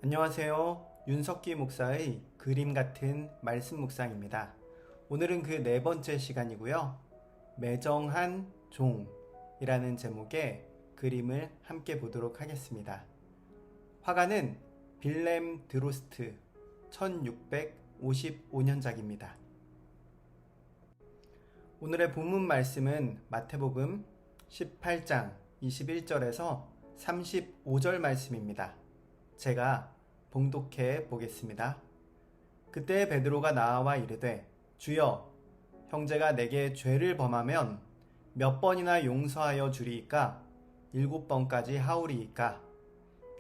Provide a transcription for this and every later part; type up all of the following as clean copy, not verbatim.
안녕하세요. 윤석기 목사의 그림 같은 말씀 묵상입니다. 오늘은 그 네 번째 시간이고요. 매정한 종이라는 제목의 그림을 함께 보도록 하겠습니다. 화가는 빌렘 드로스트 1655년작입니다. 오늘의 본문 말씀은 마태복음 18장 21절에서 35절 말씀입니다. 제가 봉독해 보겠습니다. 그때 베드로가 나와 이르되 주여, 형제가 내게 죄를 범하면 몇 번이나 용서하여 주리이까? 7번까지 하오리이까?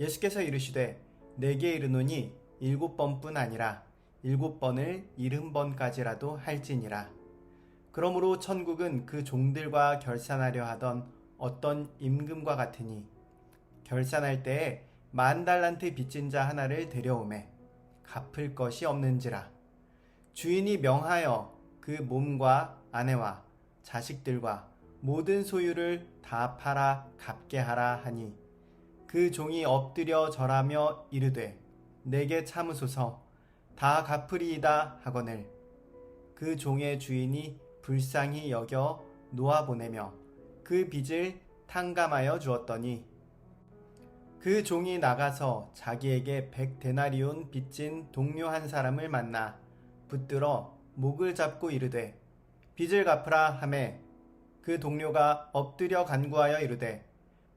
예수께서 이르시되 내게 이르노니 7번뿐 아니라 7번을 70번까지라도 할지니라. 그러므로 천국은 그 종들과 결산하려 하던 어떤 임금과 같으니 결산할 때에 10,000달란트 빚진 자 하나를 데려오매 갚을 것이 없는지라. 주인이 명하여 그 몸과 아내와 자식들과 모든 소유를 다 팔아 갚게 하라 하니 그 종이 엎드려 절하며 이르되 내게 참으소서, 다 갚으리이다 하거늘 그 종의 주인이 불쌍히 여겨 놓아보내며 그 빚을 탕감하여 주었더니 그 종이 나가서 자기에게 100데나리온 빚진 동료 한 사람을 만나 붙들어 목을 잡고 이르되 빚을 갚으라 하매 그 동료가 엎드려 간구하여 이르되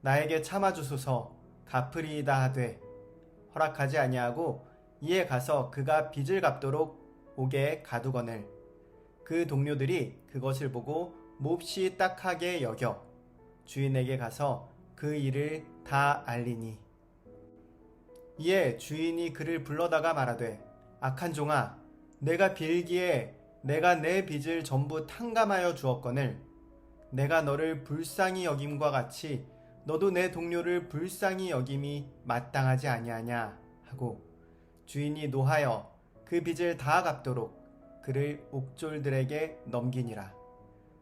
나에게 참아주소서, 갚으리이다 하되 허락하지 아니하고 이에 가서 그가 빚을 갚도록 옥에 가두거늘 그 동료들이 그것을 보고 몹시 딱하게 여겨 주인에게 가서 그 일을 다 알리니 이에 주인이 그를 불러다가 말하되 악한 종아, 내가 빌기에 내가 내 빚을 전부 탕감하여 주었거늘 내가 너를 불쌍히 여김과 같이 너도 내 동료를 불쌍히 여김이 마땅하지 아니하냐 하고 주인이 노하여 그 빚을 다 갚도록 그를 옥졸들에게 넘기니라.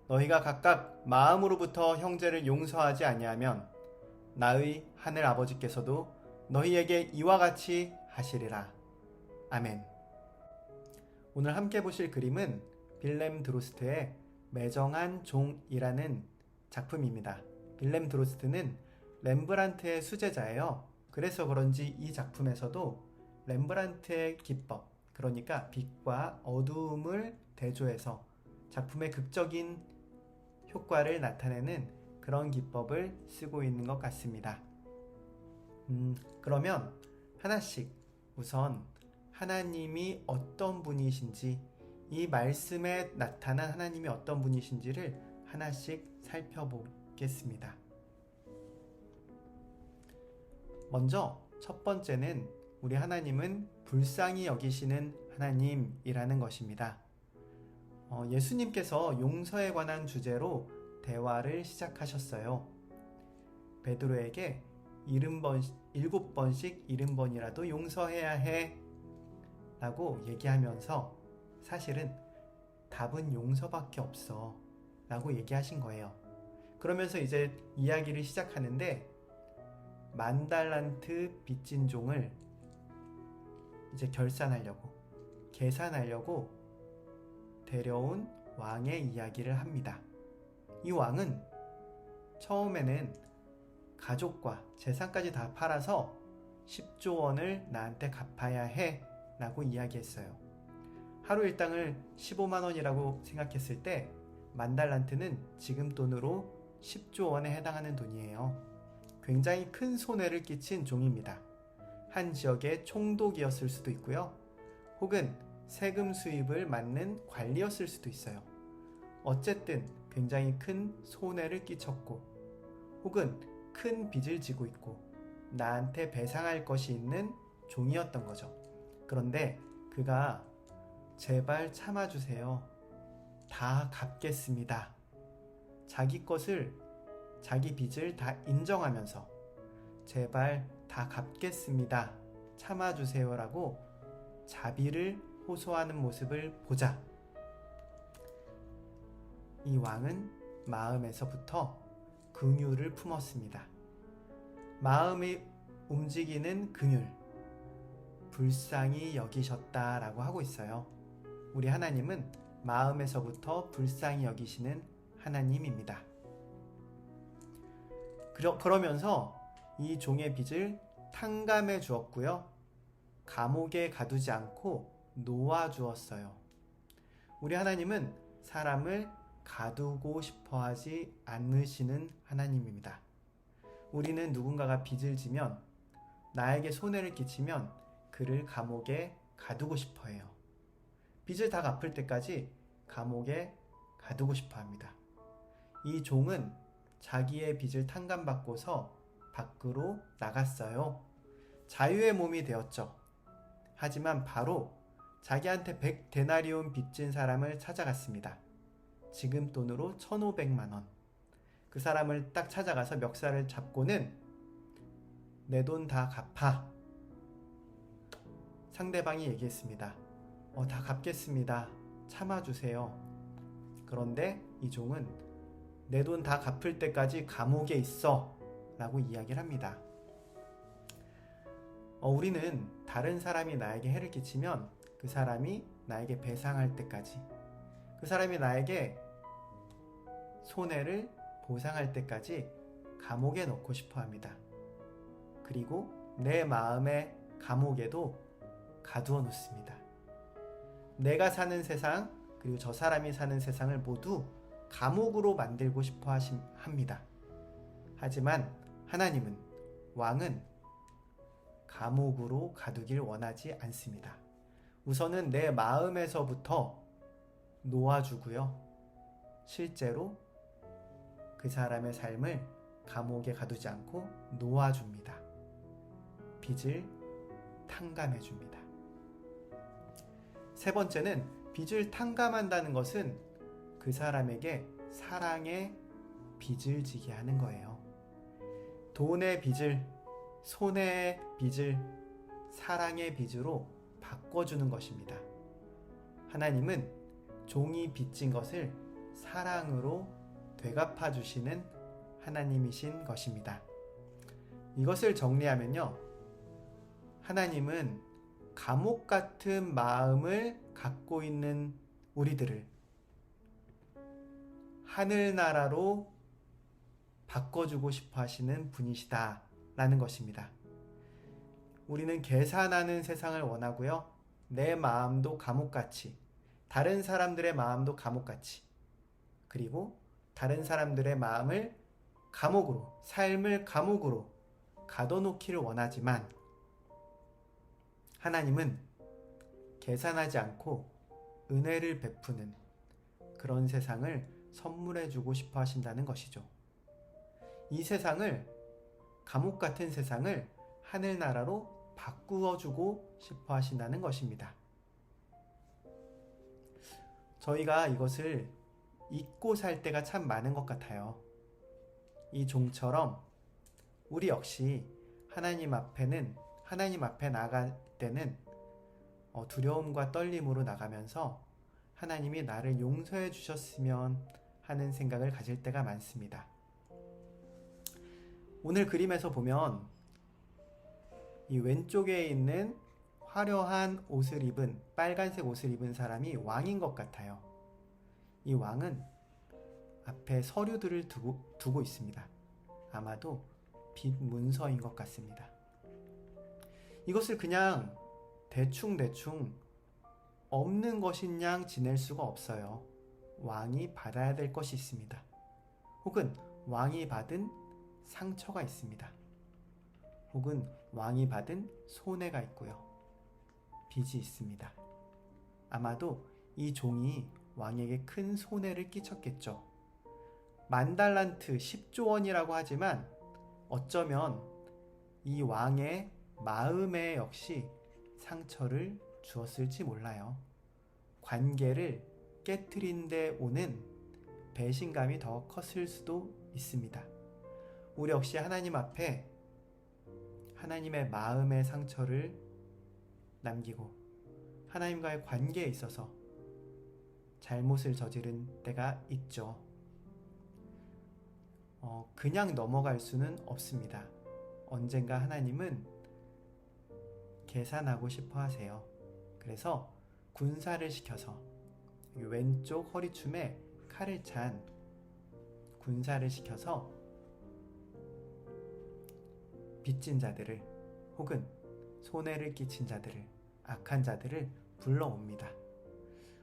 너희가 각각 마음으로부터 형제를 용서하지 아니하면 나의 하늘 아버지께서도 너희에게 이와 같이 하시리라. 아멘. 오늘 함께 보실 그림은 빌렘 드로스트의 매정한 종이라는 작품입니다. 빌렘 드로스트는 렘브란트의 수제자예요. 그래서 그런지 이 작품에서도 렘브란트의 기법, 그러니까 빛과 어두움을 대조해서 작품의 극적인 효과를 나타내는 그런 기법을 쓰고 있는 것 같습니다. 그러면 하나씩 우선 하나님이 어떤 분이신지, 이 말씀에 나타난 하나님이 어떤 분이신지를 하나씩 살펴보겠습니다. 먼저 첫 번째는 우리 하나님은 불쌍히 여기시는 하나님이라는 것입니다. 예수님께서 용서에 관한 주제로 대화를 시작하셨어요. 베드로에게 7번씩 70번이라도 용서해야 해 라고 얘기하면서 사실은 답은 용서밖에 없어 라고 얘기하신 거예요. 그러면서 이제 이야기를 시작하는데 10,000달란트 빚진 종을 이제 계산하려고 데려온 왕의 이야기를 합니다. 이 왕은 처음에는 가족과 재산까지 다 팔아서 10조 원을 나한테 갚아야 해 라고 이야기했어요. 하루 일당을 15만 원이라고 생각했을 때 10,000달란트는 지금 돈으로 10조 원에 해당하는 돈이에요. 굉장히 큰 손해를 끼친 종입니다. 한 지역의 총독이었을 수도 있고요. 혹은 세금 수입을 맡는 관리였을 수도 있어요. 어쨌든 굉장히 큰 손해를 끼쳤고 혹은 큰 빚을 지고 있고 나한테 배상할 것이 있는 종이었던 거죠. 그런데 그가 제발 참아주세요, 다 갚겠습니다, 자기 빚을 다 인정하면서 제발 다 갚겠습니다, 참아주세요 라고 자비를 호소하는 모습을 보자 이 왕은 마음에서부터 긍휼을 품었습니다. 마음이 움직이는 긍휼, 불쌍히 여기셨다라고 하고 있어요. 우리 하나님은 마음에서부터 불쌍히 여기시는 하나님입니다. 그러면서 이 종의 빚을 탕감해 주었고요. 감옥에 가두지 않고 놓아 주었어요. 우리 하나님은 사람을 가두고 싶어 하지 않으시는 하나님입니다. 우리는 누군가가 빚을 지면, 나에게 손해를 끼치면 그를 감옥에 가두고 싶어 해요. 빚을 다 갚을 때까지 감옥에 가두고 싶어 합니다. 이 종은 자기의 빚을 탕감받고서 밖으로 나갔어요. 자유의 몸이 되었죠. 하지만 바로 자기한테 100데나리온 빚진 사람을 찾아갔습니다. 지금 돈으로 1,500만 원. 그 사람을 딱 찾아가서 멱살을 잡고는 내 돈 다 갚아. 상대방이 얘기했습니다. 다 갚겠습니다. 참아주세요. 그런데 이 종은 내 돈 다 갚을 때까지 감옥에 있어 라고 이야기를 합니다. 우리는 다른 사람이 나에게 해를 끼치면 그 사람이 나에게 배상할 때까지, 그 사람이 나에게 손해를 보상할 때까지 감옥에 넣고 싶어 합니다. 그리고 내 마음의 감옥에도 가두어 놓습니다. 내가 사는 세상, 그리고 저 사람이 사는 세상을 모두 감옥으로 만들고 싶어 합니다. 하지만 하나님은, 왕은 감옥으로 가두길 원하지 않습니다. 우선은 내 마음에서부터 놓아주고요. 실제로 그 사람의 삶을 감옥에 가두지 않고 놓아줍니다. 빚을 탕감해줍니다. 세 번째는, 빚을 탕감한다는 것은 그 사람에게 사랑의 빚을 지게 하는 거예요. 돈의 빚을, 손해의 빚을 사랑의 빚으로 바꿔주는 것입니다. 하나님은 종이 빚진 것을 사랑으로 되갚아 주시는 하나님이신 것입니다. 이것을 정리하면요, 하나님은 감옥 같은 마음을 갖고 있는 우리들을 하늘나라로 바꿔주고 싶어 하시는 분이시다 라는 것입니다. 우리는 계산하는 세상을 원하고요, 내 마음도 감옥같이, 다른 사람들의 마음도 감옥같이, 그리고 다른 사람들의 마음을 감옥으로, 삶을 감옥으로 가둬놓기를 원하지만, 하나님은 계산하지 않고 은혜를 베푸는 그런 세상을 선물해주고 싶어 하신다는 것이죠. 이 세상을, 감옥 같은 세상을 하늘나라로 바꾸어주고 싶어 하신다는 것입니다. 저희가 이것을 잊고 살 때가 참 많은 것 같아요. 이 종처럼 우리 역시 하나님 앞에 나갈 때는 두려움과 떨림으로 나가면서 하나님이 나를 용서해 주셨으면 하는 생각을 가질 때가 많습니다. 오늘 그림에서 보면 이 왼쪽에 있는 화려한 옷을 입은, 빨간색 옷을 입은 사람이 왕인 것 같아요. 이 왕은 앞에 서류들을 두고 있습니다. 아마도 빚 문서인 것 같습니다. 이것을 그냥 대충 없는 것인 양 지낼 수가 없어요. 왕이 받아야 될 것이 있습니다. 혹은 왕이 받은 상처가 있습니다. 혹은 왕이 받은 손해가 있고요. 빚이 있습니다. 아마도 이 종이 왕에게 큰 손해를 끼쳤겠죠. 10,000달란트, 10조 원이라고 하지만 어쩌면 이 왕의 마음에 역시 상처를 주었을지 몰라요. 관계를 깨트린 데 오는 배신감이 더 컸을 수도 있습니다. 우리 역시 하나님 앞에 하나님의 마음의 상처를 남기고 하나님과의 관계에 있어서 잘못을 저지른 때가 있죠. 그냥 넘어갈 수는 없습니다. 언젠가 하나님은 계산하고 싶어 하세요. 그래서 군사를 시켜서 왼쪽 허리춤에 칼을 찬 군사를 시켜서 빚진 자들을 혹은 손해를 끼친 자들을, 악한 자들을 불러옵니다.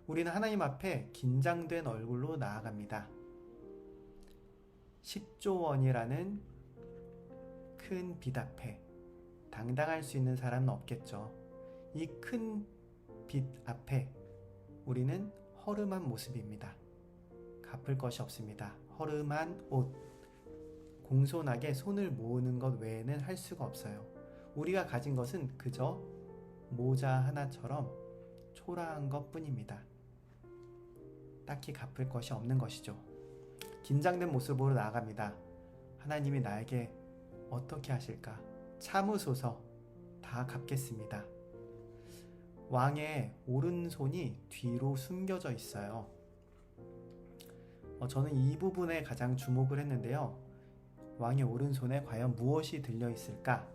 우리는 하나님 앞에 긴장된 얼굴로 나아갑니다. 10조 원이라는 큰 빚 앞에 당당할 수 있는 사람은 없겠죠. 이 큰 빚 앞에 우리는 허름한 모습입니다. 갚을 것이 없습니다. 허름한 옷, 공손하게 손을 모으는 것 외에는 할 수가 없어요. 우리가 가진 것은 그저 모자 하나처럼 초라한 것 뿐입니다. 딱히 갚을 것이 없는 것이죠. 긴장된 모습으로 나아갑니다. 하나님이 나에게 어떻게 하실까? 참으소서, 다 갚겠습니다. 왕의 오른손이 뒤로 숨겨져 있어요. 저는 이 부분에 가장 주목을 했는데요. 왕의 오른손에 과연 무엇이 들려 있을까?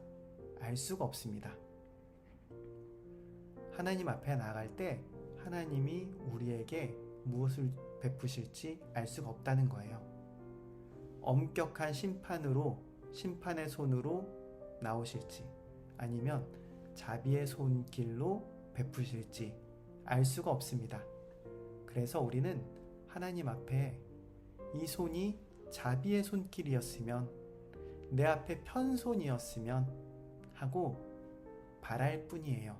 알 수가 없습니다. 하나님 앞에 나아갈 때 하나님이 우리에게 무엇을 베푸실지 알 수가 없다는 거예요. 엄격한 심판의 손으로 나오실지 아니면 자비의 손길로 베푸실지 알 수가 없습니다. 그래서 우리는 하나님 앞에 이 손이 자비의 손길이었으면, 내 앞에 편손이었으면 하고 바랄 뿐이에요.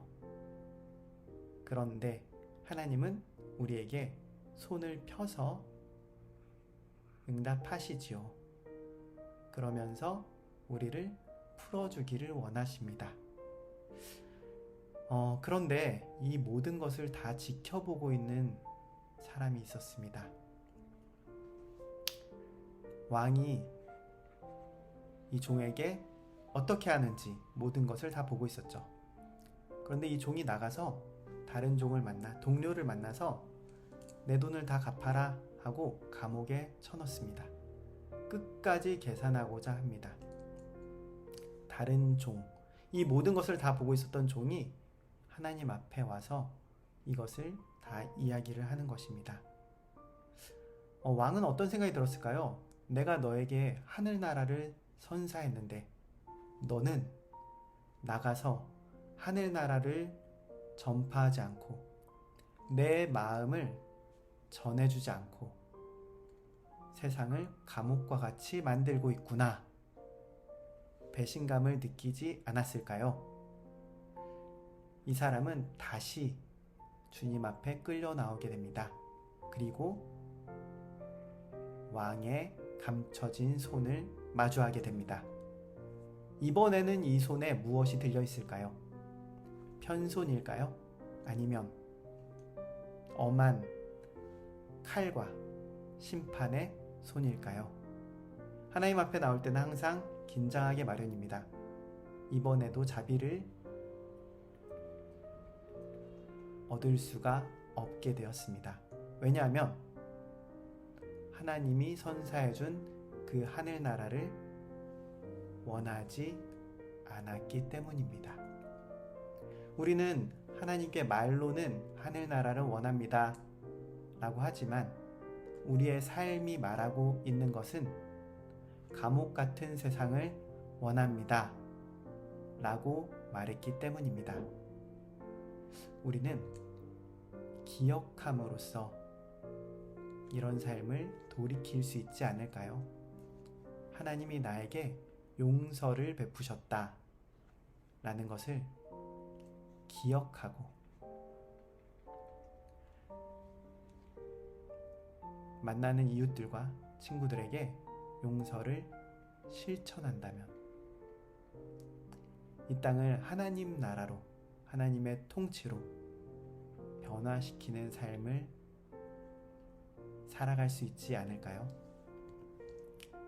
그런데 하나님은 우리에게 손을 펴서 응답하시지요. 그러면서 우리를 풀어주기를 원하십니다. 그런데 이 모든 것을 다 지켜보고 있는 사람이 있었습니다. 왕이 이 종에게 어떻게 하는지 모든 것을 다 보고 있었죠. 그런데 이 종이 나가서 다른 종을 동료를 만나서 내 돈을 다 갚아라 하고 감옥에 쳐넣습니다. 끝까지 계산하고자 합니다. 다른 종, 이 모든 것을 다 보고 있었던 종이 하나님 앞에 와서 이것을 다 이야기를 하는 것입니다. 왕은 어떤 생각이 들었을까요? 내가 너에게 하늘나라를 선사했는데 너는 나가서 하늘나라를 전파하지 않고 내 마음을 전해주지 않고 세상을 감옥과 같이 만들고 있구나. 배신감을 느끼지 않았을까요? 이 사람은 다시 주님 앞에 끌려 나오게 됩니다. 그리고 왕의 감춰진 손을 마주하게 됩니다. 이번에는 이 손에 무엇이 들려 있을까요? 편손일까요? 아니면 엄한 칼과 심판의 손일까요? 하나님 앞에 나올 때는 항상 긴장하게 마련입니다. 이번에도 자비를 얻을 수가 없게 되었습니다. 왜냐하면 하나님이 선사해준 그 하늘나라를 원하지 않았기 때문입니다. 우리는 하나님께 말로는 하늘나라를 원합니다 라고 하지만 우리의 삶이 말하고 있는 것은 감옥 같은 세상을 원합니다 라고 말했기 때문입니다. 우리는 기억함으로써 이런 삶을 돌이킬 수 있지 않을까요? 하나님이 나에게 용서를 베푸셨다 라는 것을 기억하고 만나는 이웃들과 친구들에게 용서를 실천한다면 이 땅을 하나님 나라로, 하나님의 통치로 변화시키는 삶을 살아갈 수 있지 않을까요?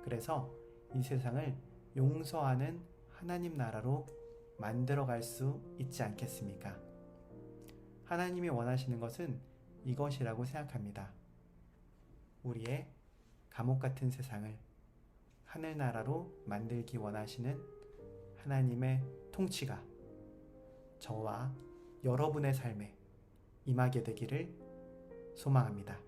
그래서 이 세상을 용서하는 하나님 나라로 만들어갈 수 있지 않겠습니까? 하나님이 원하시는 것은 이것이라고 생각합니다. 우리의 감옥 같은 세상을 하늘나라로 만들기 원하시는 하나님의 통치가 저와 여러분의 삶에 임하게 되기를 소망합니다.